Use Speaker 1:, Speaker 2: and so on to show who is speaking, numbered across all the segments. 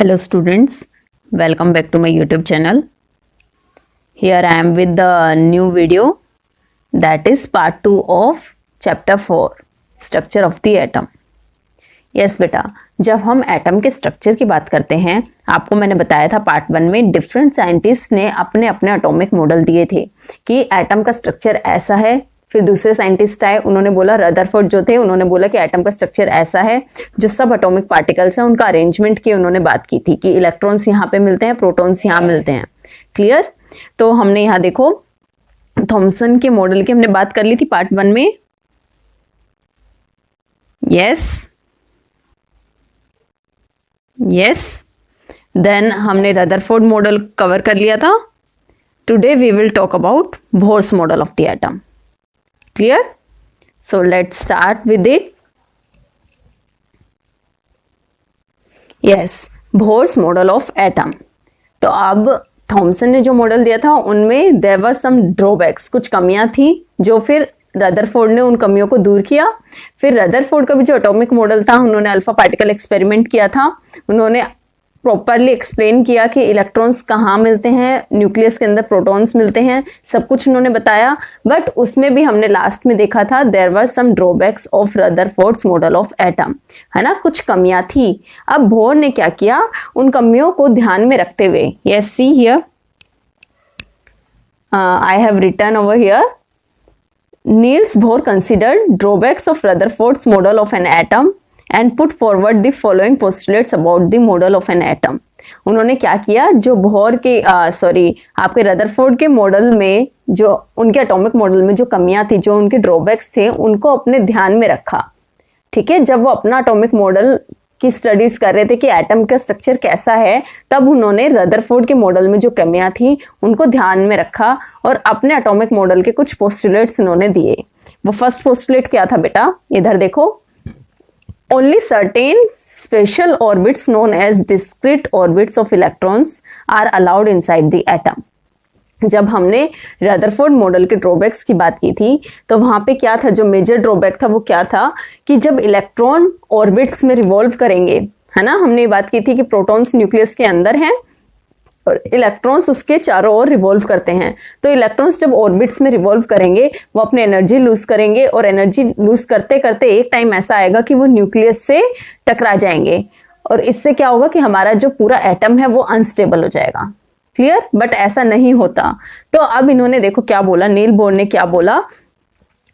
Speaker 1: Hello students, welcome back to my YouTube channel. Here I am with the new video, that is part 2 of chapter 4 structure of the atom. Yes बेटा, जब हम atom के structure की बात करते हैं, आपको मैंने बताया था पार्ट 1 में डिफरेंट साइंटिस्ट ने अपने अपने एटॉमिक मॉडल दिए थे कि एटम का स्ट्रक्चर ऐसा है। फिर दूसरे साइंटिस्ट आए, उन्होंने बोला, रदरफोर्ड जो थे उन्होंने बोला कि एटम का स्ट्रक्चर ऐसा है, जो सब एटॉमिक पार्टिकल्स हैं उनका अरेंजमेंट की उन्होंने बात की थी कि इलेक्ट्रॉन्स यहाँ पे मिलते हैं, प्रोटॉन्स यहाँ मिलते हैं। क्लियर? तो हमने यहाँ देखो थॉमसन के मॉडल की हमने बात कर ली थी पार्ट 1 में। यस देन हमने रदरफोर्ड मॉडल कवर कर लिया था। Today we will talk about Bohr's model of the atom. Clear? So let's start with it. Yes, Bohr's model of atom. तो अब थॉमसन ने जो मॉडल दिया था उनमें there were some drawbacks, कुछ कमियां थी जो फिर रदरफोर्ड ने उन कमियों को दूर किया। फिर रदरफोर्ड का भी जो एटॉमिक मॉडल था, उन्होंने अल्फा पार्टिकल एक्सपेरिमेंट किया था, उन्होंने प्रॉपरली एक्सप्लेन किया कि इलेक्ट्रॉन्स कहाँ मिलते हैं, न्यूक्लियस के अंदर प्रोटॉन्स मिलते हैं, सब कुछ उन्होंने बताया। बट उसमें भी हमने लास्ट में देखा था there were some drawbacks of Rutherford's model of atom, है ना, कुछ कमियां थी। अब बोर ने क्या किया, उन कमियों को ध्यान में रखते हुए, yes see here I have written over here, Niels Bohr considered drawbacks of Rutherford's model of an atom and put forward the following postulates about the model of an atom. उन्होंने क्या किया, जो बोहर के आपके Rutherford के model में जो उनके एटॉमिक मॉडल में जो कमियां थी, जो उनके ड्रॉबैक्स थे, उनको अपने ध्यान में रखा। ठीक है, जब वो अपना एटॉमिक मॉडल की स्टडीज कर रहे थे कि एटम का स्ट्रक्चर कैसा है, तब उन्होंने रदरफोर्ड के मॉडल में जो कमियां थी उनको ध्यान में रखा और अपने एटॉमिक मॉडल के कुछ पोस्टुलेट्स उन्होंने दिए। वो फर्स्ट पोस्टुलेट क्या था बेटा, इधर देखो, Only certain special orbits known as discrete orbits of electrons are allowed inside the atom. जब हमने रदरफोर्ड मॉडल के ड्रॉबैक्स की बात की थी तो वहां पे क्या था, जो मेजर ड्रॉबैक था वो क्या था कि जब इलेक्ट्रॉन ऑर्बिट्स में रिवॉल्व करेंगे, है ना, हमने ये बात की थी कि प्रोटॉन्स न्यूक्लियस के अंदर हैं और इलेक्ट्रॉन्स उसके चारों ओर रिवॉल्व करते हैं। तो इलेक्ट्रॉन्स जब ऑर्बिट्स में रिवॉल्व करेंगे वो अपनी एनर्जी लूज करेंगे और एनर्जी लूज करते करते एक टाइम ऐसा आएगा कि वो न्यूक्लियस से टकरा जाएंगे और इससे क्या होगा कि हमारा जो पूरा एटम है वो अनस्टेबल हो जाएगा। क्लियर? बट ऐसा नहीं होता। तो अब इन्होंने देखो क्या बोला, नील्स बोर ने क्या बोला,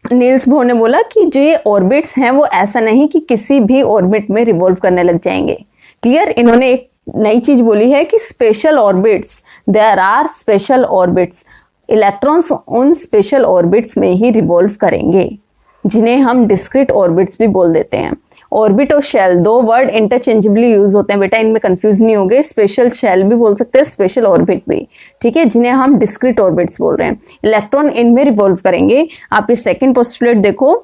Speaker 1: नील्स बोर ने बोला कि जो ये ऑर्बिट्स हैं वो ऐसा नहीं कि किसी भी ऑर्बिट में रिवॉल्व करने लग जाएंगे। क्लियर? इन्होंने एक नई चीज बोली है कि special orbits, there are special orbits, electrons उन स्पेशल ऑर्बिट्स में ही रिवॉल्व करेंगे, जिन्हें हम डिस्क्रीट ऑर्बिट्स भी बोल देते हैं। ऑर्बिट और शेल दो वर्ड इंटरचेंजेबली यूज होते हैं बेटा, इनमें कंफ्यूज नहीं होगे। स्पेशल शेल भी बोल सकते हैं, स्पेशल ऑर्बिट भी, ठीक है, जिन्हें हम डिस्क्रीट ऑर्बिट्स बोल रहे हैं। इलेक्ट्रॉन इनमें रिवॉल्व करेंगे। आप ये सेकेंड पोस्टुलेट देखो,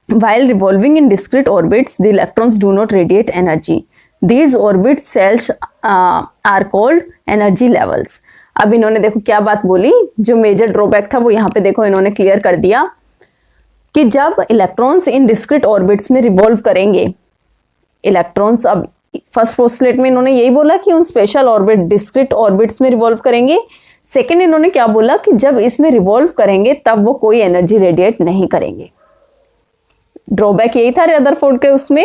Speaker 1: while revolving in discrete orbits the electrons do not radiate energy. These orbit cells are called energy levels. अब इन्होंने देखो क्या बात बोली, जो मेजर ड्रॉबैक था वो यहाँ पे देखो इन्होंने क्लियर कर दिया कि जब इलेक्ट्रॉन्स इन डिस्क्रीट ऑर्बिट्स में रिवॉल्व करेंगे, इलेक्ट्रॉन्स, अब फर्स्ट पोस्टुलेट में इन्होंने यही बोला कि उन स्पेशल ऑर्बिट डिस्क्रीट ऑर्बिट्स में रिवॉल्व करेंगे। सेकेंड इन्होंने क्या बोला कि जब इसमें रिवॉल्व करेंगे तब वो कोई एनर्जी रेडिएट नहीं करेंगे। ड्रॉबैक यही था रदरफोर्ड के उसमें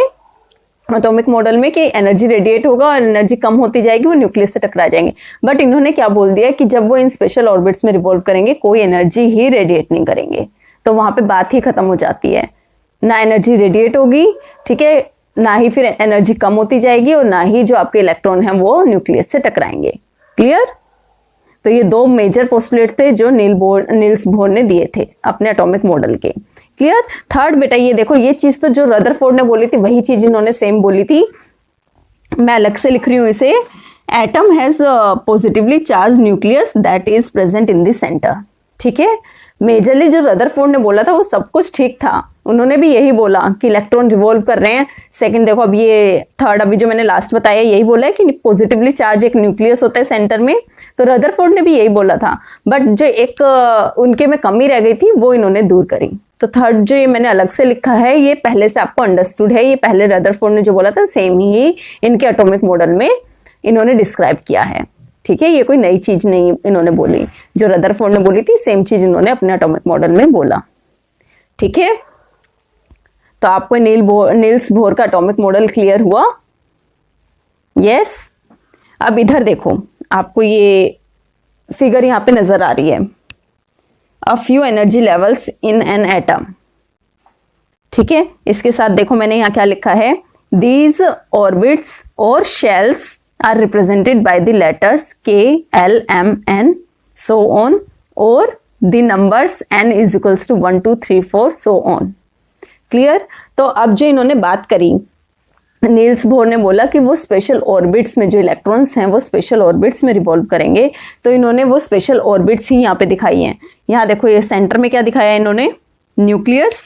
Speaker 1: एटॉमिक मॉडल में कि एनर्जी रेडिएट होगा और एनर्जी कम होती जाएगी, वो न्यूक्लियस से टकरा जाएंगे। बट इन्होंने क्या बोल दिया कि जब वो इन स्पेशल ऑर्बिट्स में रिवॉल्व करेंगे कोई एनर्जी ही रेडिएट नहीं करेंगे। तो वहां पे बात ही खत्म हो जाती है, ना एनर्जी रेडिएट होगी, ठीक है, ना ही फिर एनर्जी कम होती जाएगी और ना ही जो आपके इलेक्ट्रॉन हैं वो न्यूक्लियस से टकराएंगे। क्लियर? तो ये दो मेजर पोस्टुलेट थे जो नील्स बोर ने दिए थे अपने एटॉमिक मॉडल के। क्लियर? थर्ड बेटा ये देखो, ये चीज तो जो रदरफोर्ड ने बोली थी वही चीज इन्होंने सेम बोली थी, मैं अलग से लिख रही हूं इसे। Atom has positively charge nucleus that is present in the centre. ठीक है, मेजरली जो रदरफोर्ड ने बोला था वो सब कुछ ठीक था, उन्होंने भी यही बोला कि इलेक्ट्रॉन रिवॉल्व कर रहे हैं। सेकंड देखो, अब ये थर्ड अभी जो मैंने लास्ट बताया यही बोला है कि पॉजिटिवली चार्ज एक न्यूक्लियस होता है सेंटर में, तो रदरफोर्ड ने भी यही बोला था। बट जो एक उनके में कमी रह गई थी वो इन्होंने दूर करी। तो थर्ड जो ये मैंने अलग से लिखा है ये पहले से आपको अंडरस्टूड है, ये पहले रदरफोर्ड ने जो बोला था सेम ही इनके एटॉमिक मॉडल में इन्होंने डिस्क्राइब किया है। ठीक है, ये कोई नई चीज नहीं इन्होंने बोली, जो रदरफोर्ड ने बोली थी सेम चीज इन्होंने अपने एटॉमिक मॉडल में बोला। ठीक है, तो आपको नील्स बोर का एटॉमिक मॉडल क्लियर हुआ? यस। अब इधर देखो, आपको ये फिगर यहां पे नजर आ रही है, a few energy levels in an atom. ठीक है, इसके साथ देखो मैंने यहां क्या लिखा है, दीज ऑर्बिट्स और shells are represented by the letters K, L, M, N, so on, और the numbers n is equals to 1, 2, 3, 4 so on। Clear? तो अब जो इन्होंने बात करी, नील्स बोर ने बोला कि वो स्पेशल ऑर्बिट्स में जो इलेक्ट्रॉन्स हैं वो स्पेशल ऑर्बिट्स में रिवॉल्व करेंगे, तो इन्होंने वो स्पेशल ऑर्बिट्स ही यहाँ पे दिखाई हैं। यहाँ देखो, ये सेंटर में क्या दिखाया है इन्होंने, न्यूक्लियस।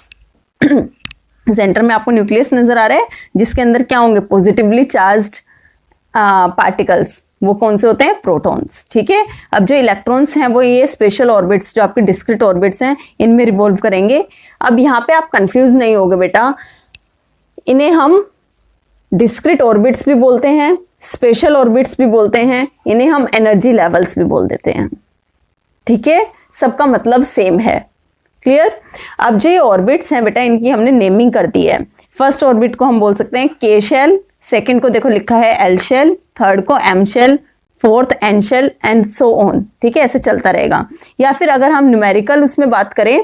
Speaker 1: सेंटर में आपको न्यूक्लियस नजर आ रहा है, जिसके अंदर क्या होंगे, पॉजिटिवली चार्ज्ड पार्टिकल्स। वो कौन से होते हैं, प्रोटॉन्स। ठीक है, अब जो इलेक्ट्रॉन्स हैं वो ये स्पेशल ऑर्बिट्स, जो आपके डिस्क्रीट ऑर्बिट्स हैं, इनमें रिवॉल्व करेंगे। अब यहाँ पे आप कंफ्यूज नहीं होगे बेटा, इन्हें हम डिस्क्रीट ऑर्बिट्स भी बोलते हैं, स्पेशल ऑर्बिट्स भी बोलते हैं, इन्हें हम एनर्जी लेवल्स भी बोल देते हैं। ठीक है, सबका मतलब सेम है। क्लियर? अब जो ये ऑर्बिट्स हैं बेटा, इनकी हमने नेमिंग कर दी है। फर्स्ट ऑर्बिट को हम बोल सकते हैं के शेल, सेकंड को देखो लिखा है एल शेल, थर्ड को M shell, fourth N shell and so on. ठीक है, ऐसे चलता रहेगा। या फिर अगर हम न्यूमेरिकल उसमें बात करें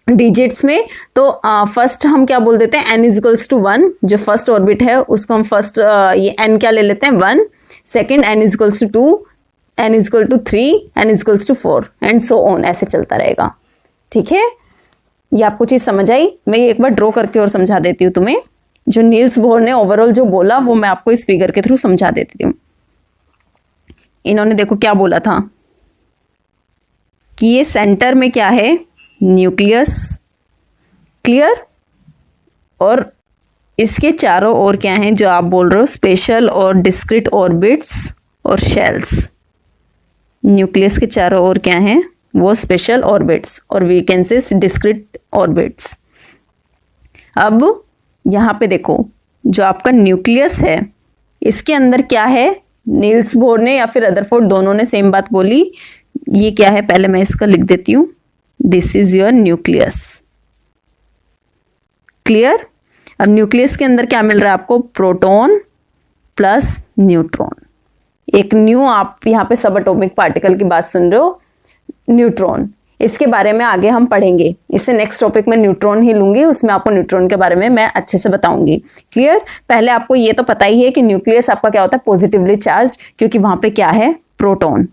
Speaker 1: डिजिट्स में, तो फर्स्ट हम क्या बोल देते हैं, n इज इक्वल्स टू 1। जो फर्स्ट ऑर्बिट है उसको हम फर्स्ट ये n क्या ले लेते हैं, 1। Second n is equals to 2, n is equal to 3, n is equals to 4 and so on, ऐसे चलता रहेगा। ठीक है, ये आपको चीज समझ आई? मैं ये एक बार ड्रॉ करके और समझा देती हूँ तुम्हें। जो नील्स बोर ने ओवरऑल जो बोला वो मैं आपको इस फिगर के थ्रू समझा देती हूँ। इन्होंने देखो क्या बोला था कि ये सेंटर में क्या है, न्यूक्लियस। क्लियर? और इसके चारों ओर क्या हैं, जो आप बोल रहे हो स्पेशल और डिस्क्रीट ऑर्बिट्स और शेल्स। न्यूक्लियस के चारों ओर क्या हैं, वो स्पेशल ऑर्बिट्स और we can say discrete orbits. अब यहाँ पे देखो, जो आपका न्यूक्लियस है इसके अंदर क्या है, नील्स बोर ने या फिर रदरफोर्ड दोनों ने सेम बात बोली। ये क्या है, पहले मैं इसका लिख देती हूँ, this is your nucleus. Clear? अब न्यूक्लियस के अंदर क्या मिल रहा है आपको, प्रोटॉन प्लस न्यूट्रॉन। एक न्यू आप यहाँ पे सब एटॉमिक पार्टिकल की बात सुन रहे हो, न्यूट्रॉन। इसके बारे में आगे हम पढ़ेंगे, इससे नेक्स्ट टॉपिक में न्यूट्रॉन ही लूंगी, उसमें आपको न्यूट्रॉन के बारे में मैं अच्छे से बताऊंगी। क्लियर? पहले आपको ये तो पता ही है कि न्यूक्लियस आपका क्या होता है, पॉजिटिवली चार्ज, क्योंकि वहां पे क्या है, प्रोटॉन,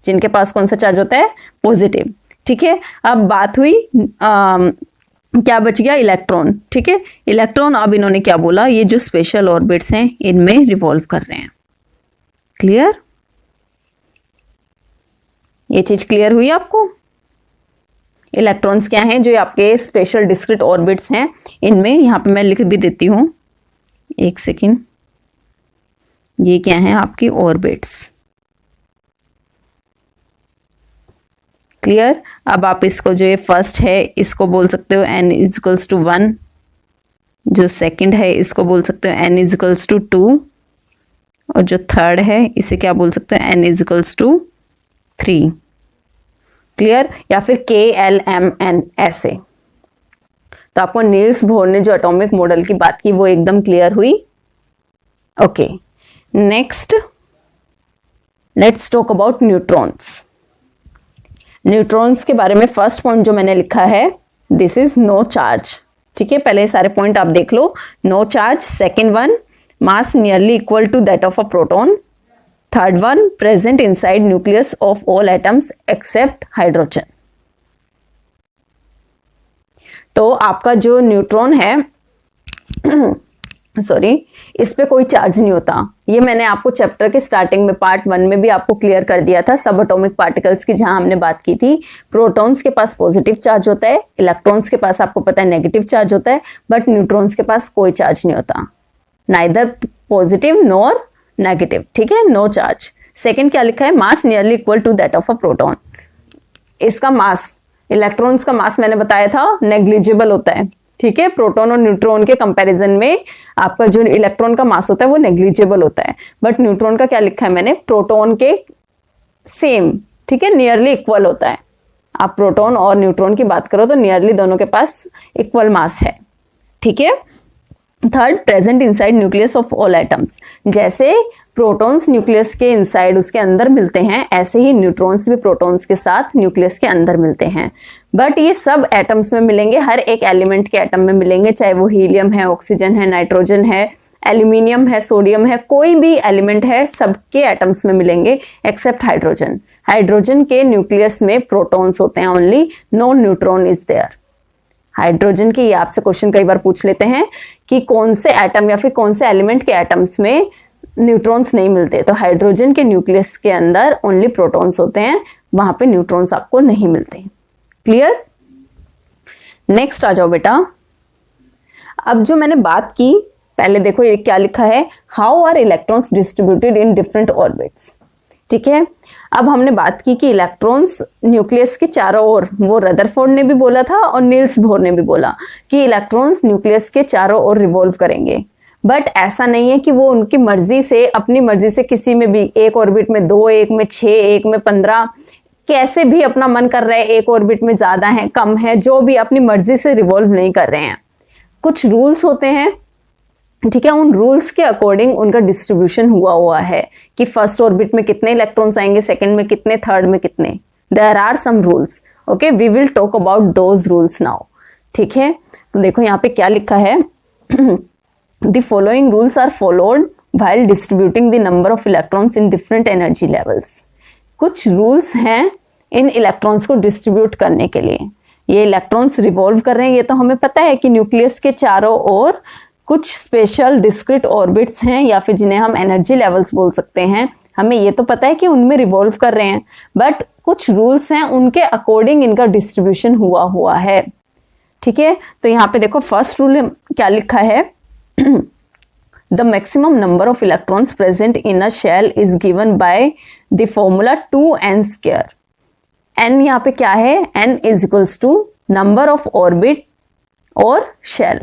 Speaker 1: जिनके पास कौन सा चार्ज होता है, पॉजिटिव। ठीक है, अब बात हुई क्या बच गया, इलेक्ट्रॉन। ठीक है, इलेक्ट्रॉन अब इन्होंने क्या बोला, ये जो स्पेशल ऑर्बिट्स हैं इनमें रिवॉल्व कर रहे हैं। क्लियर? ये चीज क्लियर हुई आपको? इलेक्ट्रॉन्स क्या हैं, जो आपके स्पेशल डिस्क्रीट ऑर्बिट्स हैं, इनमें यहाँ पे मैं लिख भी देती हूँ, एक सेकेंड। ये क्या है, आपकी ऑर्बिट्स। क्लियर? अब आप इसको, जो ये फर्स्ट है इसको बोल सकते हो n इज इक्वल्स टू 1, जो सेकंड है इसको बोल सकते हो n इज इक्वल्स टू 2, और जो थर्ड है इसे क्या बोल सकते हो, n is equals to 3। Clear? या फिर K, L, M, N ऐसे। तो आपको नील्स बोर ने जो एटॉमिक मॉडल की बात की वो एकदम क्लियर हुई। Okay, next let's talk about neutrons. Neutrons के बारे में फर्स्ट पॉइंट जो मैंने लिखा है, दिस इज नो चार्ज। ठीक है, पहले सारे पॉइंट आप देख लो। No charge, second one, mass nearly equal to that of a proton, third one, present inside nucleus of all atoms except hydrogen. तो आपका जो न्यूट्रॉन है सॉरी, इस पे कोई चार्ज नहीं होता। ये मैंने आपको चैप्टर के स्टार्टिंग में पार्ट 1 में भी आपको क्लियर कर दिया था, सब एटॉमिक पार्टिकल्स की, जहां हमने बात की थी। प्रोटॉन्स के पास पॉजिटिव चार्ज होता है, इलेक्ट्रॉन्स के पास आपको पता है नेगेटिव चार्ज होता है, बट न्यूट्रॉन्स के पास कोई चार्ज नहीं होता, नाइदर पॉजिटिव नॉर नेगेटिव। ठीक है, नो चार्ज। सेकेंड क्या लिखा है, mass nearly equal to that of a proton. इसका मास, इलेक्ट्रॉन्स का मास मैंने बताया था नेग्लिजिबल होता है। ठीक है, प्रोटॉन और न्यूट्रॉन के कंपैरिजन में आपका जो इलेक्ट्रॉन का मास होता है वो नेग्लिजिबल होता है, बट न्यूट्रॉन का क्या लिखा है मैंने, प्रोटॉन के सेम, ठीक है, नियरली इक्वल होता है। आप प्रोटॉन और न्यूट्रॉन की बात करो तो नियरली दोनों के पास इक्वल मास है, ठीक है। Third, present inside nucleus of all atoms. जैसे प्रोटॉन्स न्यूक्लियस के इनसाइड उसके अंदर मिलते हैं, ऐसे ही न्यूट्रॉन्स भी प्रोटॉन्स के साथ न्यूक्लियस के अंदर मिलते हैं, बट ये सब एटम्स में मिलेंगे, हर एक एलिमेंट के एटम में मिलेंगे, चाहे वो हीलियम है, ऑक्सीजन है, नाइट्रोजन है, एल्यूमिनियम है, सोडियम है, कोई भी एलिमेंट है सबके एटम्स में मिलेंगे एक्सेप्ट हाइड्रोजन। हाइड्रोजन के न्यूक्लियस में प्रोटॉन्स होते हैं only, no neutron is there. Hydrogen की, ये आपसे क्वेश्चन कई बार पूछ लेते हैं कि कौन से एटम या फिर कौन से एलिमेंट के एटम्स में न्यूट्रॉन्स नहीं मिलते, तो हाइड्रोजन के न्यूक्लियस के अंदर ओनली प्रोटॉन्स होते हैं, वहां पे न्यूट्रॉन्स आपको नहीं मिलते। क्लियर? नेक्स्ट आ जाओ बेटा। अब जो मैंने बात की, पहले देखो ये क्या लिखा है, how are electrons distributed in different orbits, ठीक है। अब हमने बात की कि इलेक्ट्रॉन्स न्यूक्लियस के चारों ओर, वो रदरफोर्ड ने भी बोला था और नील्स बोर ने भी बोला कि इलेक्ट्रॉन्स न्यूक्लियस के चारों ओर रिवॉल्व करेंगे, बट ऐसा नहीं है कि वो उनकी मर्जी से, अपनी मर्जी से किसी में भी, एक ऑर्बिट में 2, एक में 6, एक में 15, कैसे भी अपना मन कर रहा है, एक ऑर्बिट में ज्यादा है कम है, जो भी अपनी मर्जी से रिवॉल्व नहीं कर रहे हैं। कुछ रूल्स होते हैं, ठीक है, उन रूल्स के अकॉर्डिंग उनका डिस्ट्रीब्यूशन हुआ है कि फर्स्ट ऑर्बिट में कितने इलेक्ट्रॉन्स आएंगे, सेकंड में कितने, थर्ड में कितने। There are some rules, okay, we will talk about those rules now, ठीक है। तो देखो यहाँ पे क्या लिखा है, the following rules are followed while distributing the number of electrons in different energy levels. कुछ रूल्स हैं इन इलेक्ट्रॉन्स को डिस्ट्रीब्यूट करने के लिए। ये इलेक्ट्रॉन्स रिवॉल्व कर रहे हैं, ये तो हमें पता है कि न्यूक्लियस के चारों ओर कुछ स्पेशल डिस्क्रीट ऑर्बिट्स हैं, या फिर जिन्हें हम एनर्जी लेवल्स बोल सकते हैं, हमें ये तो पता है कि उनमें रिवॉल्व कर रहे हैं, बट कुछ रूल्स हैं, उनके अकॉर्डिंग इनका डिस्ट्रीब्यूशन हुआ है, ठीक है। तो यहाँ पे देखो फर्स्ट रूल क्या लिखा है, the maximum number of electrons present in a shell is given by the formula 2n²। n यहाँ पे क्या है, n is equals to number of orbit और shell,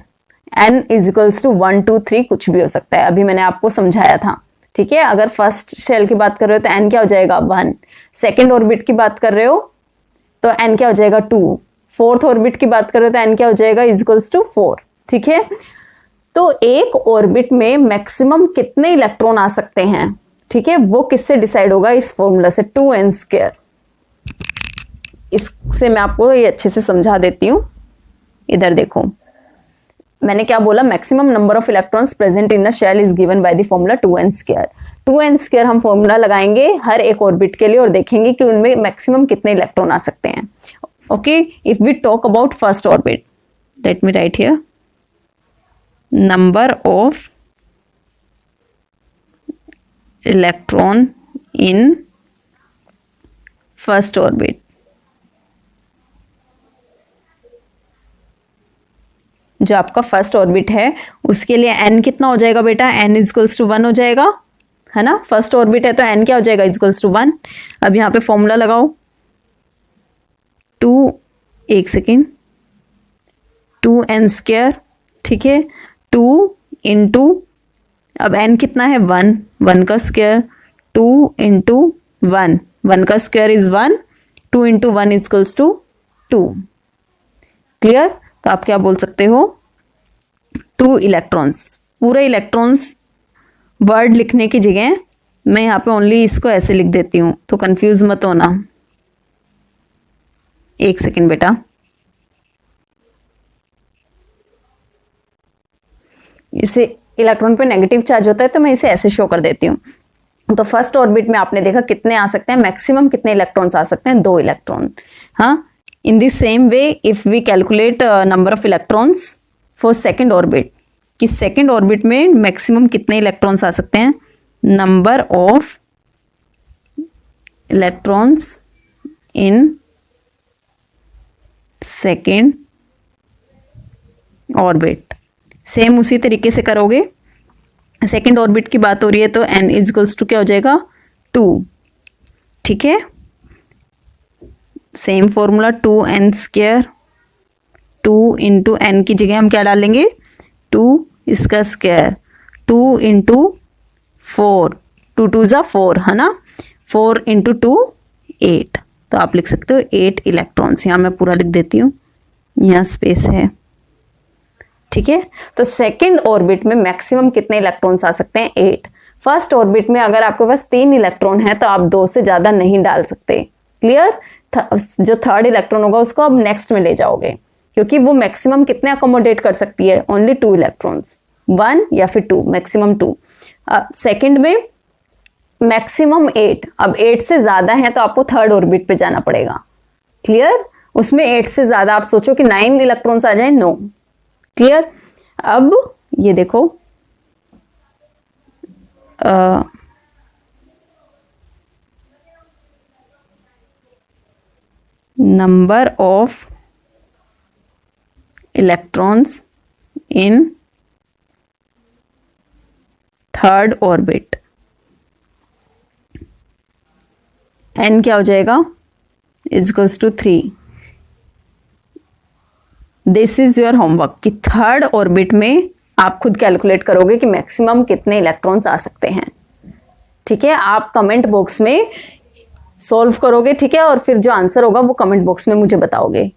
Speaker 1: n is equals to 1, 2, 3 कुछ भी हो सकता है, अभी मैंने आपको समझाया था, ठीक है। अगर फर्स्ट शेल की बात कर रहे हो तो n क्या हो जाएगा 1, सेकेंड ऑर्बिट की बात कर रहे हो तो n क्या हो जाएगा 2, फोर्थ ऑर्बिट की बात कर रहे हो तो n क्या हो जाएगा इज इक्वल्स टू 4, ठीक है। तो एक ऑर्बिट में मैक्सिमम कितने इलेक्ट्रॉन आ सकते हैं, ठीक है, वो किससे डिसाइड होगा, इस फॉर्मूला से, 2n²। इससे मैं आपको ये अच्छे से समझा देती हूँ। इधर देखो मैंने क्या बोला, maximum number of electrons present in a shell is given by the formula 2n²। 2n² हम फॉर्मूला लगाएंगे हर एक ऑर्बिट के लिए और देखेंगे कि उनमें मैक्सिमम कितने इलेक्ट्रॉन आ सकते हैं। Okay, if we talk about first orbit, let me write here, number of electron in first orbit, जो आपका फर्स्ट ऑर्बिट है उसके लिए n कितना हो जाएगा बेटा, n इज इक्वल्स टू 1 हो जाएगा, है ना। फर्स्ट ऑर्बिट है तो n क्या हो जाएगा, इज इक्वल्स टू 1। अब यहाँ पे फॉर्मूला लगाओ, 2n², ठीक है, 2 इंटू, अब n कितना है 1, 1 का स्क्वायर, 2 इंटू 1, 1 का square is 1, 2 into 1 is equals to 2। Clear? तो आप क्या बोल सकते हो, 2 इलेक्ट्रॉन्स। पूरे इलेक्ट्रॉन्स वर्ड लिखने की जगह मैं यहाँ पे ओनली इसको ऐसे लिख देती हूँ, तो कंफ्यूज मत होना। एक सेकेंड बेटा, इसे इलेक्ट्रॉन पे नेगेटिव चार्ज होता है तो मैं इसे ऐसे शो कर देती हूँ। तो फर्स्ट ऑर्बिट में आपने देखा कितने आ सकते हैं, मैक्सिमम कितने इलेक्ट्रॉन्स आ सकते हैं, 2 इलेक्ट्रॉन। हाँ, in the same way if we calculate number of electrons for second orbit, कि second orbit में maximum कितने electrons आ सकते हैं, number of electrons in second orbit, same उसी तरीके से करोगे। सेकेंड ऑर्बिट की बात हो रही है तो n इज इक्वल्स टू क्या हो जाएगा 2, ठीक है। Same formula 2n²
Speaker 2: 2 into N की जगह हम क्या डालेंगे 2 इसका स्क्वायर 2 इंटू 4 2 2 ज़ा 4 है ना 4 इंटू 2 8 तो आप लिख सकते हो 8 इलेक्ट्रॉन्स। यहाँ मैं पूरा लिख देती हूँ, यहाँ स्पेस है। ठीक है, तो सेकेंड ऑर्बिट में मैक्सिमम कितने इलेक्ट्रॉन्स आ सकते हैं 8। फर्स्ट ऑर्बिट में अगर आपके पास 3 इलेक्ट्रॉन है तो आप 2 से ज्यादा नहीं डाल सकते। क्लियर, जो थर्ड इलेक्ट्रॉन होगा उसको आप नेक्स्ट में ले जाओगे, क्योंकि वो मैक्सिमम कितने अकोमोडेट कर सकती है, ओनली 2 इलेक्ट्रॉन्स, 1 या फिर 2, मैक्सिमम 2। सेकेंड में मैक्सिमम 8, अब 8 से ज्यादा है तो आपको थर्ड ऑर्बिट पे जाना पड़ेगा। क्लियर, उसमें 8 से ज्यादा आप सोचो कि 9 इलेक्ट्रॉन्स आ जाए, नो। क्लियर, अब ये देखो number of electrons in third orbit, n क्या हो जाएगा, equals to 3। This is your homework कि थर्ड ऑर्बिट में आप खुद कैलकुलेट करोगे कि मैक्सिमम कितने इलेक्ट्रॉन्स आ सकते हैं। ठीक है, आप कमेंट बॉक्स में सॉल्व करोगे, ठीक है, और फिर जो आंसर होगा वो कमेंट बॉक्स में मुझे बताओगे।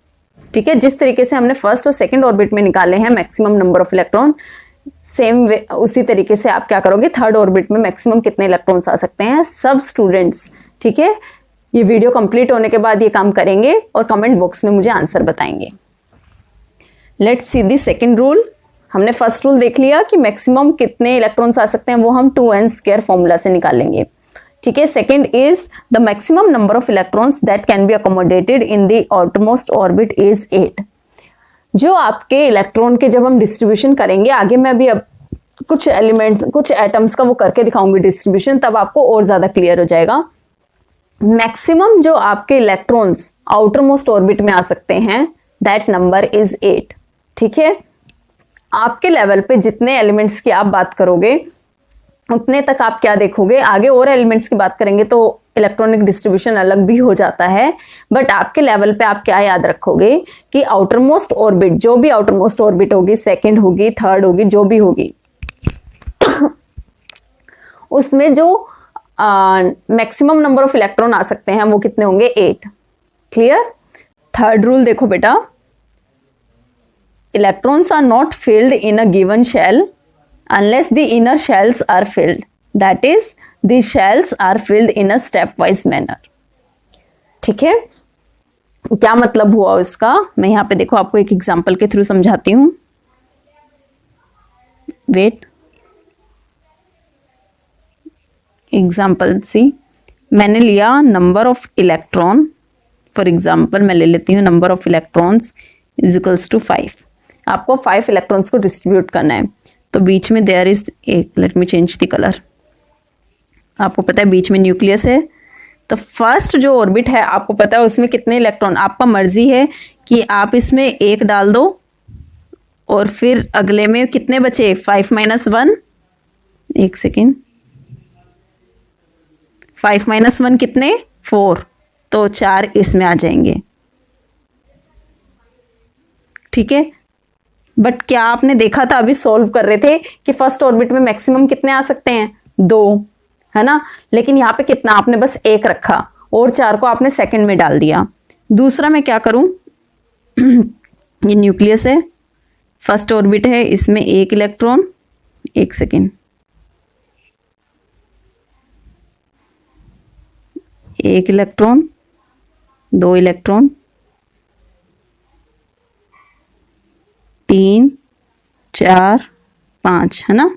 Speaker 2: ठीक है, जिस तरीके से हमने फर्स्ट और सेकंड ऑर्बिट में निकाले हैं maximum number of electron, same way उसी तरीके से आप क्या करोगे, थर्ड ऑर्बिट में मैक्सिमम कितने इलेक्ट्रॉन्स आ सकते हैं। सब स्टूडेंट्स, ठीक है, ये वीडियो कंप्लीट होने के बाद ये काम करेंगे और कमेंट बॉक्स में मुझे आंसर बताएंगे। Let's see the second rule. हमने फर्स्ट रूल देख लिया कि मैक्सिमम कितने इलेक्ट्रॉन्स आ सकते हैं, वो हम 2n² फॉर्मूला से निकालेंगे। ठीक है, second is the maximum number of electrons that can be accommodated in the outermost orbit is 8। जो आपके इलेक्ट्रॉन के जब हम डिस्ट्रीब्यूशन करेंगे, आगे मैं भी अब कुछ एलिमेंट्स, कुछ एटम्स का वो करके दिखाऊंगी डिस्ट्रीब्यूशन, तब आपको और ज्यादा क्लियर हो जाएगा। मैक्सिमम जो आपके इलेक्ट्रॉन्स आउटरमोस्ट ऑर्बिट में आ सकते हैं, दैट नंबर इज 8। ठीक है, आपके लेवल पे जितने एलिमेंट्स की आप बात करोगे उतने तक आप क्या देखोगे, आगे और एलिमेंट्स की बात करेंगे तो इलेक्ट्रॉनिक डिस्ट्रीब्यूशन अलग भी हो जाता है, बट आपके लेवल पे आप क्या याद रखोगे कि आउटरमोस्ट ऑर्बिट, जो भी आउटरमोस्ट ऑर्बिट होगी, सेकंड होगी, थर्ड होगी, जो भी होगी, उसमें जो मैक्सिमम नंबर ऑफ इलेक्ट्रॉन आ सकते हैं वो कितने होंगे, 8। क्लियर, थर्ड रूल देखो बेटा, electrons are not filled in a given shell unless the inner shells are filled, that is the shells are filled in a stepwise manner। ठीक है, क्या मतलब हुआ उसका, मैं यहाँ पे देखो आपको एक एग्जांपल के थ्रू समझाती हूँ। वेट, एग्जांपल सी, मैंने लिया number of electron, for example मैं ले लेती हूँ number of electrons is equals to 5। आपको 5 इलेक्ट्रॉन्स को डिस्ट्रीब्यूट करना है, तो बीच में देयर इज एक, let me change the colour, आपको पता है बीच में न्यूक्लियस है। तो फर्स्ट जो ऑर्बिट है आपको पता है उसमें कितने इलेक्ट्रॉन, आपका मर्जी है कि आप इसमें 1 डाल दो और फिर अगले में कितने बचे, 5 - 1, एक सेकेंड, 5 - 1 कितने, 4, तो 4 इसमें आ जाएंगे। ठीक है, बट क्या आपने देखा था, अभी सॉल्व कर रहे थे कि फर्स्ट ऑर्बिट में मैक्सिमम कितने आ सकते हैं, 2, है ना, लेकिन यहाँ पे कितना, आपने बस 1 रखा और 4 को आपने सेकंड में डाल दिया। दूसरा मैं क्या करूं, ये न्यूक्लियस है, फर्स्ट ऑर्बिट है, इसमें 1 इलेक्ट्रॉन, एक सेकेंड, 1 इलेक्ट्रॉन, 2 इलेक्ट्रॉन, 3, 4, 5, है ना।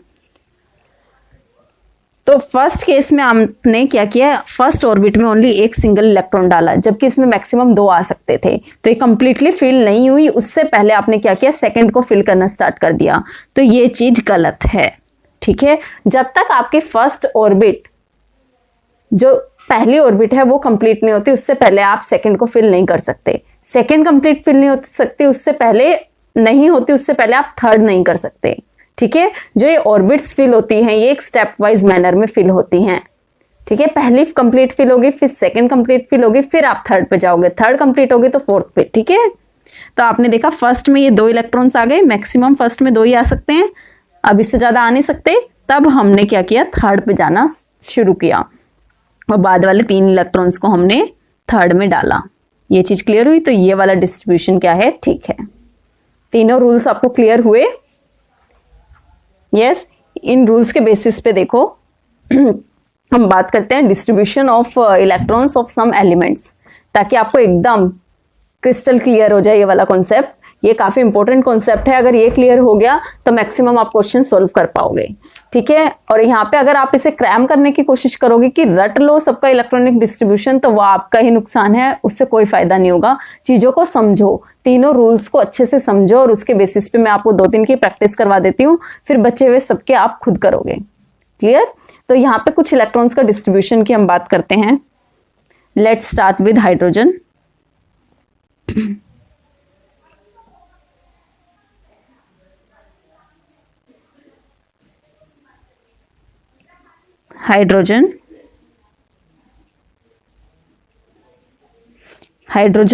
Speaker 2: तो फर्स्ट केस में आपने क्या किया, फर्स्ट ऑर्बिट में ओनली 1 सिंगल इलेक्ट्रॉन डाला, जबकि इसमें मैक्सिमम 2 आ सकते थे, तो ये कंप्लीटली फिल नहीं हुई। उससे पहले आपने क्या किया, सेकंड को फिल करना स्टार्ट कर दिया, तो ये चीज गलत है। ठीक है, जब तक आपकी फर्स्ट ऑर्बिट, जो पहली ऑर्बिट है, वो कंप्लीट नहीं होती, उससे पहले आप सेकंड को फिल नहीं कर सकते। सेकंड कंप्लीट फिल नहीं हो सकती, उससे पहले नहीं होती, उससे पहले आप थर्ड नहीं कर सकते। ठीक है, जो ये ऑर्बिट्स फिल होती हैं ये एक स्टेप वाइज मैनर में फिल होती हैं। ठीक है, पहली कंप्लीट फिल होगी, फिर सेकंड कंप्लीट फिल होगी, फिर आप थर्ड पे जाओगे, थर्ड कंप्लीट होगी तो फोर्थ पे। ठीक है, तो आपने देखा फर्स्ट में ये 2 इलेक्ट्रॉन्स आ गए, मैक्सिमम फर्स्ट में 2 ही आ सकते हैं, अब इससे ज्यादा आ नहीं सकते। तब हमने क्या किया, थर्ड पे जाना शुरू किया और बाद वाले 3 इलेक्ट्रॉन्स को हमने थर्ड में डाला। ये चीज क्लियर हुई? तो ये वाला डिस्ट्रीब्यूशन क्या है, ठीक है। तीनों रूल्स आपको क्लियर हुए? यस। इन रूल्स के बेसिस पे देखो हम बात करते हैं distribution of electrons of some elements, ताकि आपको एकदम क्रिस्टल क्लियर हो जाए ये वाला कॉन्सेप्ट। ये काफी इंपॉर्टेंट कॉन्सेप्ट है, अगर ये क्लियर हो गया तो मैक्सिमम आप क्वेश्चन सोल्व कर पाओगे, ठीक है। और यहाँ पे अगर आप इसे क्रैम करने की कोशिश करोगे कि रट लो सबका इलेक्ट्रॉनिक डिस्ट्रीब्यूशन, तो वो आपका ही नुकसान है, उससे कोई फायदा नहीं होगा। चीजों को समझो, तीनों रूल्स को अच्छे से समझो और उसके बेसिस पे मैं आपको 2-3 की प्रैक्टिस करवा देती हूँ, फिर बचे हुए सबके आप खुद करोगे। क्लियर? तो यहाँ पे कुछ इलेक्ट्रॉन्स का डिस्ट्रीब्यूशन की हम बात करते हैं। Let's start with hydrogen. Hydrogen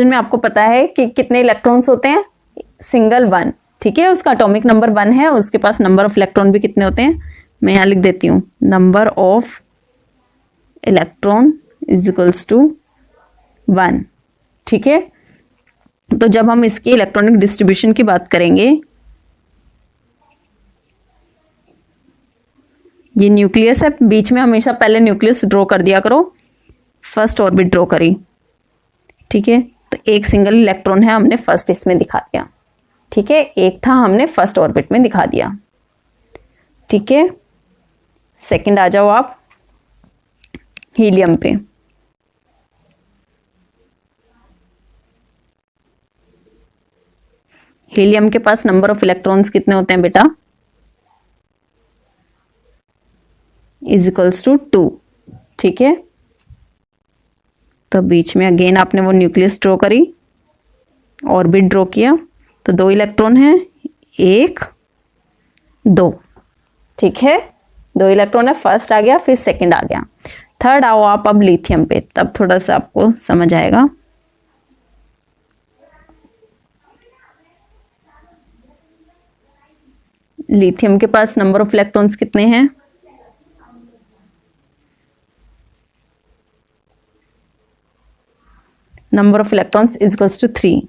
Speaker 2: में आपको पता है कि कितने इलेक्ट्रॉन्स होते हैं, सिंगल 1, ठीक है। उसका एटॉमिक नंबर 1 है, उसके पास नंबर ऑफ इलेक्ट्रॉन भी कितने होते हैं, मैं यहां लिख देती हूं, number of electron is equals to 1, ठीक है। तो जब हम इसकी इलेक्ट्रॉनिक डिस्ट्रीब्यूशन की बात करेंगे, ये न्यूक्लियस है, बीच में हमेशा पहले न्यूक्लियस ड्रॉ कर दिया करो, फर्स्ट ऑर्बिट ड्रॉ करी, ठीक है। तो एक सिंगल इलेक्ट्रॉन है, हमने फर्स्ट इसमें दिखा दिया, ठीक है। एक था, हमने फर्स्ट ऑर्बिट में दिखा दिया, ठीक है। सेकंड आ जाओ आप हीलियम पे। हीलियम के पास नंबर ऑफ इलेक्ट्रॉन्स कितने होते हैं बेटा, इज इक्वल्स टू 2, ठीक है। तो बीच में अगेन आपने वो न्यूक्लियस ड्रॉ करी, ऑर्बिट ड्रॉ किया, तो 2 इलेक्ट्रॉन हैं, 1 2, ठीक है। 2 इलेक्ट्रॉन है, फर्स्ट आ गया, फिर सेकंड आ गया, थर्ड आओ आप अब लिथियम पे, तब थोड़ा सा आपको समझ आएगा। लिथियम के पास नंबर ऑफ इलेक्ट्रॉन्स कितने हैं, number of electrons is equals to 3।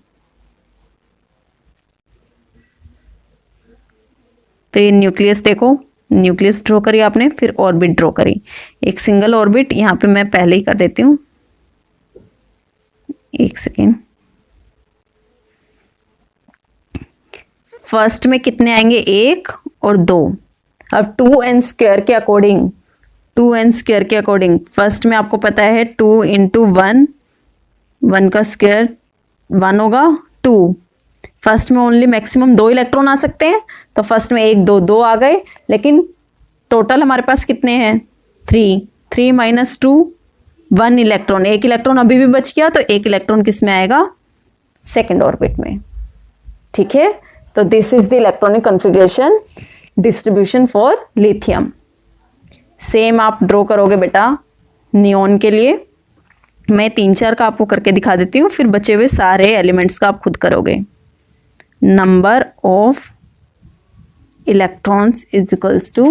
Speaker 2: तो ये न्यूक्लियस देखो, न्यूक्लियस ड्रॉ करी आपने, फिर ऑर्बिट ड्रॉ करी, एक सिंगल ऑर्बिट यहाँ पे मैं पहले ही कर देती हूँ, एक सेकेंड। फर्स्ट में कितने आएंगे, 1 और 2। अब 2n स्क्वायर के अकॉर्डिंग, 2n स्क्वायर के अकॉर्डिंग फर्स्ट में आपको पता है 2 इंटू 1, 1 का स्क्वायर 1 होगा, 2। फर्स्ट में ओनली मैक्सिमम 2 इलेक्ट्रॉन आ सकते हैं, तो फर्स्ट में 1 2 2 आ गए, लेकिन टोटल हमारे पास कितने हैं, 3। 3 माइनस 2 1 इलेक्ट्रॉन, 1 इलेक्ट्रॉन अभी भी बच गया, तो 1 इलेक्ट्रॉन किस में आएगा, सेकेंड ऑर्बिट में, ठीक है। तो this is the electronic configuration distribution for lithium. Same आप ड्रॉ करोगे बेटा नियॉन के लिए, मैं 3-4 का आपको करके दिखा देती हूँ, फिर बचे हुए सारे एलिमेंट्स का आप खुद करोगे। Number of electrons is equals to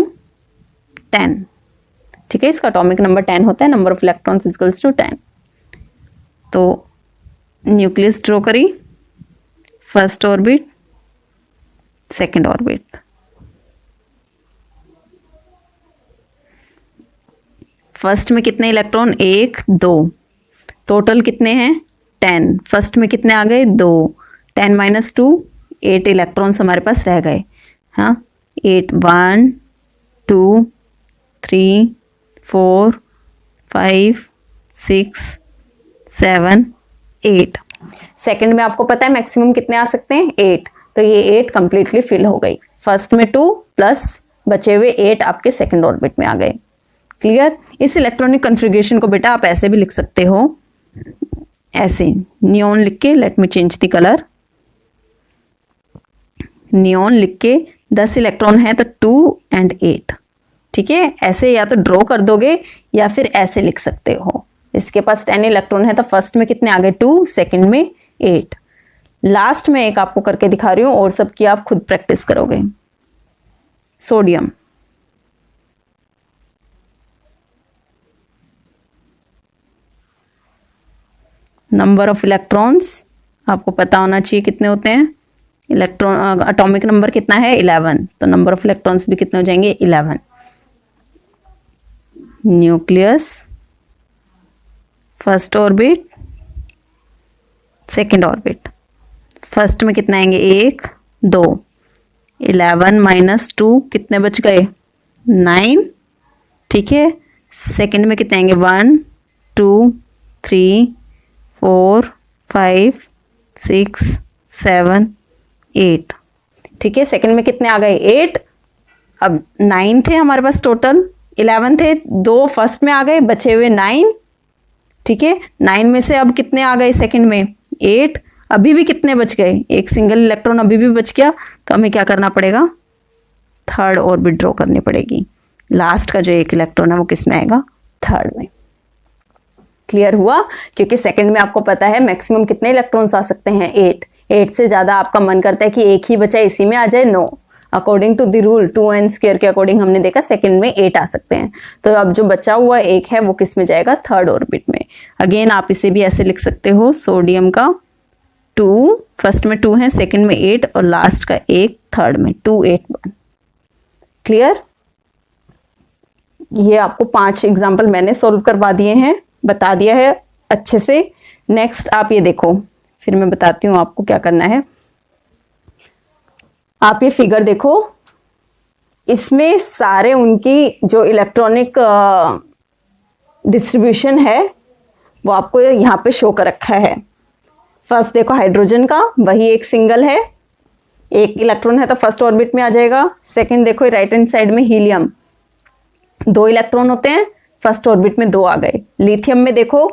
Speaker 2: 10, ठीक है। इसका एटॉमिक नंबर 10 होता है, number of electrons is equals to 10। तो न्यूक्लियस ड्रॉ करी, first orbit, second orbit, first में कितने इलेक्ट्रॉन, 1 2, टोटल कितने हैं 10, फर्स्ट में कितने आ गए, 2, 10 माइनस 2 8 इलेक्ट्रॉन्स हमारे पास रह गए, हाँ 8, 1 2 3 4 5 6 7 8। सेकंड में आपको पता है मैक्सिमम कितने आ सकते हैं, 8, तो ये 8 कंप्लीटली फिल हो गई। फर्स्ट में 2 प्लस बचे हुए 8 आपके सेकंड ऑर्बिट में आ गए। क्लियर? इस इलेक्ट्रॉनिक कॉन्फ़िगरेशन को बेटा आप ऐसे भी लिख सकते हो, ऐसे नियॉन लिख के, let me change the colour, neon लिख के 10 इलेक्ट्रॉन है तो 2 and 8, ठीक है। ऐसे या तो ड्रॉ कर दोगे या फिर ऐसे लिख सकते हो। इसके पास 10 इलेक्ट्रॉन है तो फर्स्ट में कितने आ गए, 2, सेकंड में 8। लास्ट में एक आपको करके दिखा रही हूं और सबकी आप खुद प्रैक्टिस करोगे। सोडियम, नंबर ऑफ इलेक्ट्रॉन्स आपको पता होना चाहिए कितने होते हैं। इलेक्ट्रॉन एटॉमिक नंबर कितना है 11, तो नंबर ऑफ इलेक्ट्रॉन्स भी कितने हो जाएंगे 11। Nucleus, first orbit, second orbit. First में कितने आएंगे 1 2, 11 माइनस 2 कितने बच गए 9, ठीक है। सेकंड में कितने आएंगे 1 2 3 4 5 6 7 8, ठीक है। सेकंड में कितने आ गए 8। अब 9 थे हमारे पास टोटल, 11 थे, 2 फर्स्ट में आ गए, बचे हुए 9, ठीक है। 9 में से अब कितने आ गए सेकंड में 8, अभी भी कितने बच गए, एक सिंगल इलेक्ट्रॉन अभी भी बच गया, तो हमें क्या करना पड़ेगा थर्ड ऑर्बिट ड्रॉ करनी पड़ेगी। लास्ट का जो एक इलेक्ट्रॉन है वो किस में आएगा थर्ड में। क्लियर हुआ? क्योंकि सेकंड में आपको पता है मैक्सिमम कितने इलेक्ट्रॉन्स आ सकते हैं 8 से ज्यादा आपका मन करता है कि एक ही बचा इसी में आ जाए, no. According to the rule 2n² के अकॉर्डिंग हमने देखा सेकंड में 8 आ सकते हैं, तो अब जो बचा हुआ एक है वो किस में जाएगा थर्ड ऑर्बिट में। अगेन आप इसे भी ऐसे लिख सकते हो, सोडियम का 2, फर्स्ट में 2 है, सेकंड में 8 और लास्ट का 1 थर्ड में 2 8 1। क्लियर? ये आपको 5 एग्जाम्पल मैंने सोल्व करवा दिए हैं, बता दिया है अच्छे से। नेक्स्ट आप ये देखो, फिर मैं बताती हूँ आपको क्या करना है। आप ये फिगर देखो, इसमें सारे उनकी जो इलेक्ट्रॉनिक डिस्ट्रीब्यूशन है वो आपको यहाँ पे शो कर रखा है। फर्स्ट देखो हाइड्रोजन का, वही एक सिंगल है, एक इलेक्ट्रॉन है तो फर्स्ट ऑर्बिट में आ जाएगा। सेकंड देखो राइट हैंड साइड में हीलियम, 2 इलेक्ट्रॉन होते हैं, फर्स्ट ऑर्बिट में 2 आ गए। लिथियम में देखो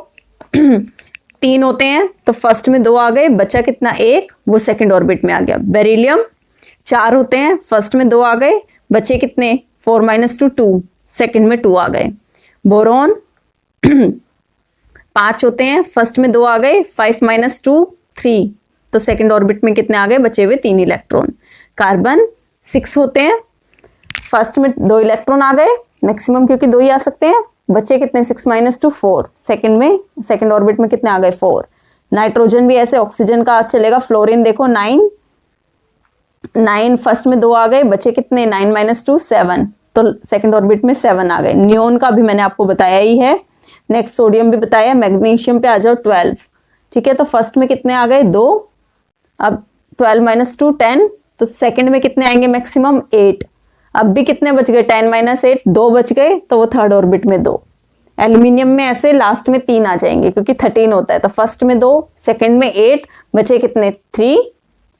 Speaker 2: 3 होते हैं तो फर्स्ट में 2 आ गए, बचा कितना 1, वो सेकंड ऑर्बिट में आ गया। बेरिलियम 4 होते हैं, फर्स्ट में 2 आ गए, बचे कितने 4 - 2 2, सेकंड में 2 आ गए। बोरॉन 5 होते हैं, फर्स्ट में 2 आ गए, 5 - 2 3, तो सेकंड ऑर्बिट में कितने आ गए, बचे हुए 3 इलेक्ट्रॉन। कार्बन 6 होते हैं, फर्स्ट में 2 इलेक्ट्रॉन आ गए, मैक्सिमम क्योंकि 2 ही आ सकते हैं, बचे कितने 6 - 2 4, सेकंड ऑर्बिट में कितने आ गए 4। नाइट्रोजन भी ऐसे, ऑक्सीजन का चलेगा। फ्लोरीन देखो 9 फर्स्ट में 2 आ गए, बचे कितने 9 - 2 7, तो सेकंड ऑर्बिट में 7 आ गए। नियोन का भी मैंने आपको बताया ही है। नेक्स्ट सोडियम भी बताया। मैग्नीशियम पे आ जाओ 12, ठीक है, तो फर्स्ट में कितने आ गए 2, अब 12 - 2 10, तो सेकंड में कितने आएंगे मैक्सिमम 8, अब भी कितने बच गए 10 - 8 2 बच गए, तो वो थर्ड ऑर्बिट में 2। एल्यूमिनियम में ऐसे लास्ट में 3 आ जाएंगे क्योंकि 13 होता है, तो फर्स्ट में 2, सेकंड में 8, बचे कितने 3,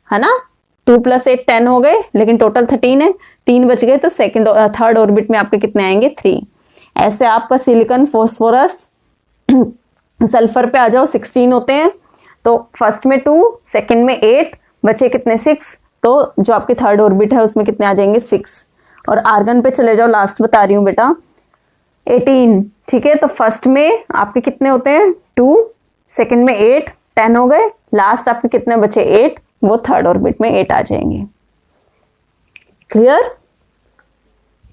Speaker 2: है ना, 2 + 8 10 हो गए, लेकिन टोटल 13 है, 3 बच गए, तो थर्ड ऑर्बिट में आपके कितने आएंगे 3। ऐसे आपका सिलिकॉन, फॉस्फोरस, सल्फर पे आ जाओ 16 होते हैं, तो फर्स्ट में 2, सेकंड में 8, बचे कितने 6, तो जो आपकी थर्ड ऑर्बिट है उसमें कितने आ जाएंगे 6। और आर्गन पे चले जाओ, लास्ट बता रही हूँ बेटा 18, ठीक है, तो फर्स्ट में आपके कितने होते हैं 2, सेकंड में 8 10 हो गए, लास्ट आपके कितने बचे 8, वो थर्ड ऑर्बिट में 8 आ जाएंगे। क्लियर?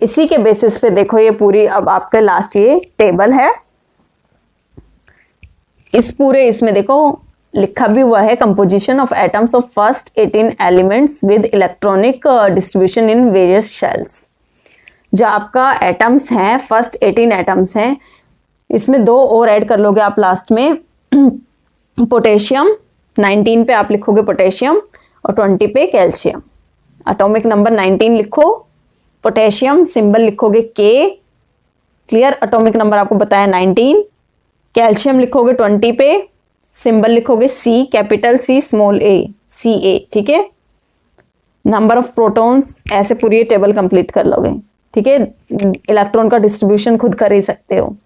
Speaker 2: इसी के बेसिस पे देखो ये पूरी अब आपके लास्ट ये टेबल है। इस पूरे इसमें देखो लिखा भी हुआ है composition of atoms of first 18 elements with electronic distribution in various shells. जो आपका एटम्स हैं, फर्स्ट 18 एटम्स हैं, इसमें 2 और ऐड कर लोगे आप लास्ट में। पोटेशियम 19 पे आप लिखोगे पोटेशियम और 20 पे कैल्शियम। एटॉमिक नंबर 19 लिखो, पोटेशियम सिंबल लिखोगे के। क्लियर? एटॉमिक नंबर आपको बताया 19। कैल्शियम लिखोगे 20 पे, सिंबल लिखोगे सी, कैपिटल सी स्मॉल ए, सी ए, ठीक है। नंबर ऑफ प्रोटॉन्स, ऐसे पूरी टेबल कंप्लीट कर लोगे, ठीक है। इलेक्ट्रॉन का डिस्ट्रीब्यूशन खुद कर ही सकते हो।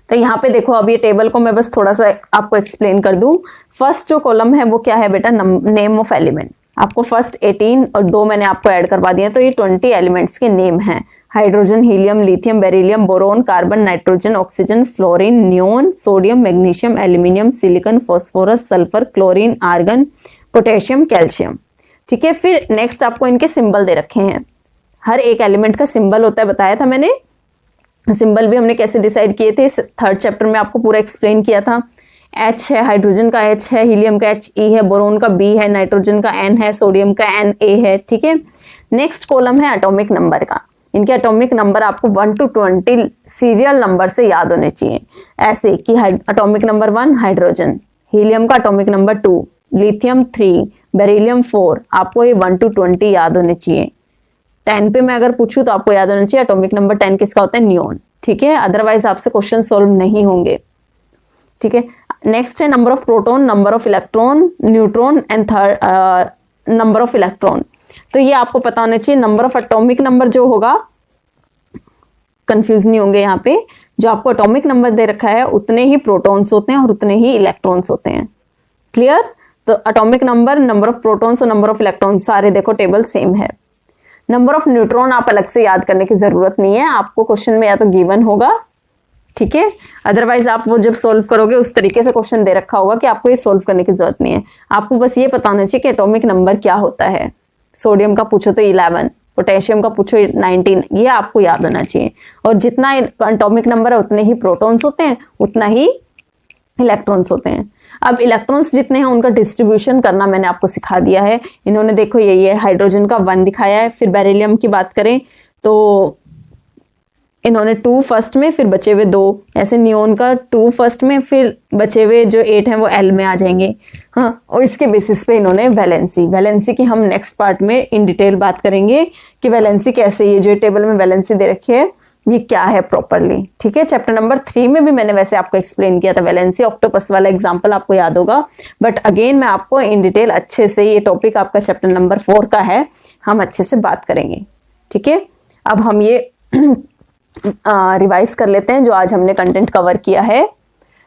Speaker 2: तो यहाँ पे देखो, अब ये टेबल को मैं बस थोड़ा सा आपको एक्सप्लेन कर दूं। फर्स्ट जो कॉलम है वो क्या है बेटा, नेम ऑफ एलिमेंट। आपको फर्स्ट 18 और 2 मैंने आपको ऐड करवा दिए, तो ये 20 एलिमेंट्स के नेम हैं।
Speaker 1: Hydrogen, helium, lithium, beryllium, boron, carbon, nitrogen, oxygen, fluorine, neon, sodium, magnesium, aluminium, silicon, phosphorus, sulphur, chlorine, argon, potassium, calcium. ठीक है, फिर नेक्स्ट आपको इनके सिंबल दे रखे हैं। हर एक एलिमेंट का सिंबल होता है, बताया था मैंने। सिंबल भी हमने कैसे डिसाइड किए थे, थर्ड चैप्टर में आपको पूरा एक्सप्लेन किया था। H है, हाइड्रोजन का H है, हीलियम का H E है, बोरोन का B है, नाइट्रोजन का N है, सोडियम का Na है। ठीक है, नेक्स्ट कॉलम है एटॉमिक नंबर का। इनके एटॉमिक नंबर आपको 1 to 20 सीरियल नंबर से याद होने चाहिए, ऐसे कि एटॉमिक नंबर 1 हाइड्रोजन, हीलियम का एटॉमिक नंबर 2, लिथियम 3, बेरिलियम 4। आपको ये 1 to 20 याद होने चाहिए। 10 पे मैं अगर पूछूं तो आपको याद होना चाहिए एटॉमिक नंबर 10 किसका होता है, नियोन। ठीक है, अदरवाइज आपसे क्वेश्चन सॉल्व नहीं होंगे। ठीक है, नेक्स्ट है number of proton, number of electron, neutron and third number of electron. तो ये आपको पता होना चाहिए। नंबर ऑफ एटॉमिक नंबर जो होगा, कंफ्यूज नहीं होंगे यहाँ पे, जो आपको एटॉमिक नंबर दे रखा है उतने ही प्रोटॉन्स होते हैं और उतने ही इलेक्ट्रॉन्स होते हैं। क्लियर? तो atomic number, number of protons और नंबर ऑफ इलेक्ट्रॉन्स सारे देखो टेबल सेम है। नंबर ऑफ न्यूट्रॉन आप अलग से याद करने की जरूरत नहीं है, आपको क्वेश्चन में या तो गिवन होगा, ठीक है, अदरवाइज आप वो जब सोल्व करोगे उस तरीके से क्वेश्चन दे रखा होगा कि आपको ये सोल्व करने की जरूरत नहीं है। आपको बस ये पता होना चाहिए कि एटॉमिक नंबर क्या होता है। सोडियम का पूछो तो 11, पोटेशियम का पूछो 19, ये आपको याद होना चाहिए। और जितना एटॉमिक नंबर है उतने ही प्रोटॉन्स होते हैं, उतना ही इलेक्ट्रॉन्स होते हैं। अब इलेक्ट्रॉन्स जितने हैं उनका डिस्ट्रीब्यूशन करना मैंने आपको सिखा दिया है। इन्होंने देखो यही है, हाइड्रोजन का 1 दिखाया है। फिर बेरिलियम की बात करें तो इन्होंने 2 फर्स्ट में, फिर बचे हुए 2। ऐसे नियोन का 2 फर्स्ट में, फिर बचे हुए जो 8 हैं वो एल में आ जाएंगे। हाँ, और इसके बेसिस पे इन्होंने वैलेंसी की हम नेक्स्ट पार्ट में इन डिटेल बात करेंगे कि वैलेंसी कैसे, ये जो टेबल में वैलेंसी दे रखी है ये क्या है प्रॉपरली। ठीक है, चैप्टर नंबर 3 में भी मैंने वैसे आपको एक्सप्लेन किया था वैलेंसी, ऑक्टोपस वाला एग्जांपल आपको याद होगा। बट अगेन मैं आपको इन डिटेल अच्छे से, ये टॉपिक आपका चैप्टर नंबर 4 का है, हम अच्छे से बात करेंगे। ठीक है, अब हम ये रिवाइज कर लेते हैं जो आज हमने कंटेंट कवर किया है।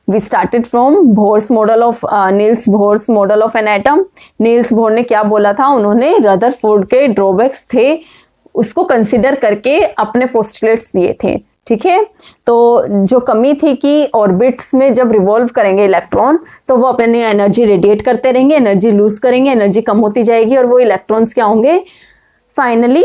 Speaker 1: We started from Bohr's model of Niels Bohr's model of an atom. Niels Bohr ने क्या बोला था, उन्होंने रदरफोर्ड के ड्रॉबैक्स थे उसको कंसिडर करके अपने पोस्टुलेट्स दिए थे। ठीक है, तो जो कमी थी कि ऑर्बिट्स में जब रिवॉल्व करेंगे इलेक्ट्रॉन तो वो अपने एनर्जी रेडिएट करते रहेंगे, एनर्जी लूज करेंगे, एनर्जी कम होती जाएगी और वो इलेक्ट्रॉन्स क्या होंगे, फाइनली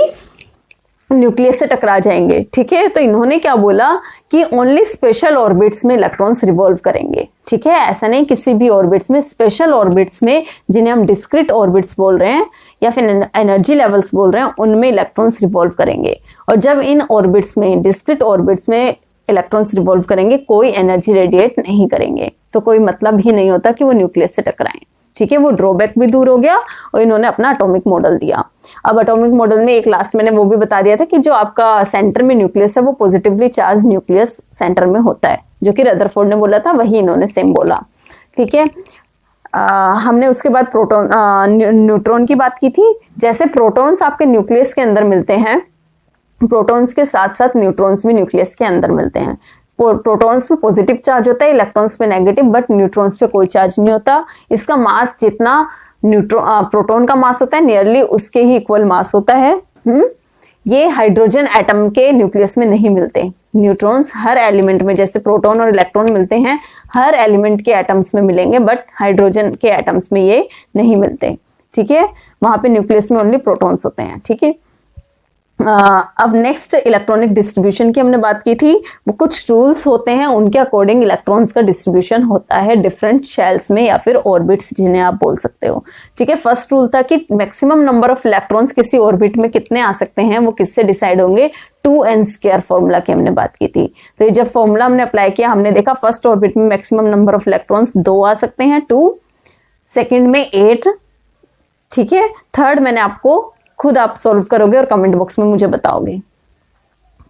Speaker 1: न्यूक्लियस से टकरा जाएंगे। ठीक है, तो इन्होंने क्या बोला कि ओनली स्पेशल ऑर्बिट्स में इलेक्ट्रॉन्स रिवॉल्व करेंगे। ठीक है, ऐसा नहीं, किसी भी ऑर्बिट्स में, स्पेशल ऑर्बिट्स में जिन्हें हम डिस्क्रीट ऑर्बिट्स बोल रहे हैं या फिर एनर्जी लेवल्स बोल रहे हैं, उनमें इलेक्ट्रॉन्स रिवॉल्व करेंगे। और जब इन ऑर्बिट्स में, डिस्क्रीट ऑर्बिट्स में इलेक्ट्रॉन्स रिवॉल्व करेंगे, कोई एनर्जी रेडिएट नहीं करेंगे, तो कोई मतलब ही नहीं होता कि वो न्यूक्लियस से टकराएं। ठीक है, वो ड्रॉबैक भी दूर हो गया और इन्होंने अपना एटॉमिक मॉडल दिया। अब एटॉमिक मॉडल में एक लास्ट मैंने वो भी बता दिया था कि जो आपका सेंटर में न्यूक्लियस है वो पॉजिटिवली चार्ज न्यूक्लियस सेंटर में होता है, जो कि रदरफोर्ड ने बोला था वही इन्होंने सेम बोला। ठीक है, हमने उसके बाद प्रोटॉन न्यूट्रॉन की बात की थी। जैसे प्रोटॉन्स आपके न्यूक्लियस के अंदर मिलते हैं, प्रोटॉन्स के साथ साथ न्यूट्रॉन्स भी न्यूक्लियस के अंदर मिलते हैं। प्रोटॉन्स पे पॉजिटिव चार्ज होता है, इलेक्ट्रॉन्स पे नेगेटिव, बट न्यूट्रॉन्स पे कोई चार्ज नहीं होता। इसका मास जितना प्रोटॉन का मास होता है नियरली उसके ही इक्वल मास होता है। ये हाइड्रोजन एटम के न्यूक्लियस में नहीं मिलते। न्यूट्रॉन्स हर एलिमेंट में, जैसे प्रोटॉन और इलेक्ट्रॉन मिलते हैं, हर एलिमेंट के एटम्स में मिलेंगे, बट हाइड्रोजन के एटम्स में ये नहीं मिलते। ठीक है, वहां पे न्यूक्लियस में ओनली प्रोटॉन्स होते हैं। ठीक है, अब नेक्स्ट इलेक्ट्रॉनिक डिस्ट्रीब्यूशन की हमने बात की थी। वो कुछ रूल्स होते हैं, उनके अकॉर्डिंग इलेक्ट्रॉन्स का डिस्ट्रीब्यूशन होता है डिफरेंट शेल्स में या फिर ऑर्बिट्स जिन्हें आप बोल सकते हो। ठीक है, फर्स्ट रूल था कि मैक्सिमम नंबर ऑफ इलेक्ट्रॉन्स किसी ऑर्बिट में कितने आ सकते हैं वो किससे डिसाइड होंगे, 2n² फॉर्मूला की हमने बात की थी। तो ये जब फॉर्मूला हमने अप्लाई किया, हमने देखा फर्स्ट ऑर्बिट में मैक्सिमम नंबर ऑफ इलेक्ट्रॉन्स 2 आ सकते हैं, 2, सेकेंड में 8। ठीक है, थर्ड मैंने आपको खुद आप सॉल्व करोगे और कमेंट बॉक्स में मुझे बताओगे।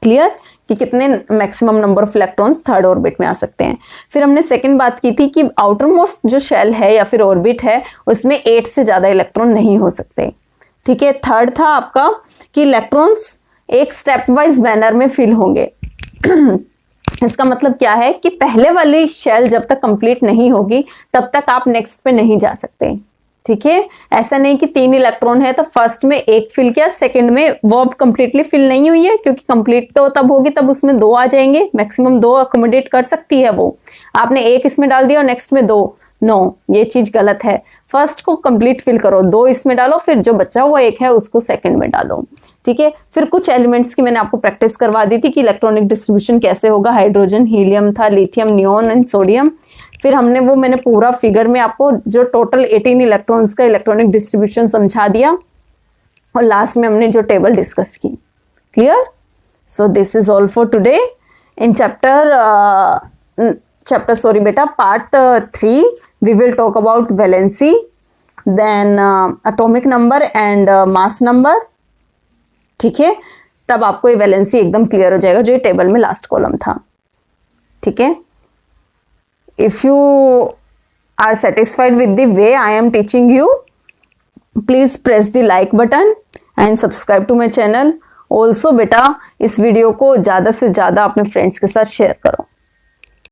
Speaker 1: क्लियर, कि कितने maximum number of electrons third orbit में आ सकते हैं। फिर हमने सेकंड बात की थी कि आउटर मोस्ट जो शेल है या फिर ऑर्बिट है उसमें 8 से ज्यादा इलेक्ट्रॉन नहीं हो सकते। ठीक है, थर्ड था आपका कि इलेक्ट्रॉन्स एक स्टेप वाइज मैनर में फिल होंगे। इसका मतलब क्या है कि पहले वाली शेल जब तक कंप्लीट नहीं होगी तब तक आप नेक्स्ट पे नहीं जा सकते। ठीक है, ऐसा नहीं कि 3 इलेक्ट्रॉन है तो फर्स्ट में एक फिल किया, सेकंड में वो अब कंप्लीटली फिल नहीं हुई है, क्योंकि कंप्लीट तो तब होगी तब उसमें 2 आ जाएंगे, मैक्सिमम 2 अकोमोडेट कर सकती है वो। आपने एक इसमें डाल दिया और नेक्स्ट में 2, नो, ये चीज गलत है। फर्स्ट को कंप्लीट फिल करो, 2 इसमें डालो, फिर जो बचा हुआ एक है उसको सेकंड में डालो। ठीक है, फिर कुछ एलिमेंट्स की मैंने आपको प्रैक्टिस करवा दी थी कि इलेक्ट्रॉनिक डिस्ट्रीब्यूशन कैसे होगा। हाइड्रोजन, हीलियम था, लिथियम, नियोन एंड सोडियम। फिर हमने वो मैंने पूरा फिगर में आपको जो टोटल 18 इलेक्ट्रॉन्स का इलेक्ट्रॉनिक डिस्ट्रीब्यूशन समझा दिया, और लास्ट में हमने जो टेबल डिस्कस की। Clear? So this is all for today in part 3 we will talk about valency, then atomic number and mass number। ठीक है, तब आपको ये वैलेंसी एकदम क्लियर हो जाएगा, जो ये टेबल में लास्ट कॉलम था। ठीक है, if you are satisfied with the way I am teaching you, please press the like button and subscribe to my channel. Also बेटा इस वीडियो को ज़्यादा से ज़्यादा अपने फ्रेंड्स के साथ शेयर करो।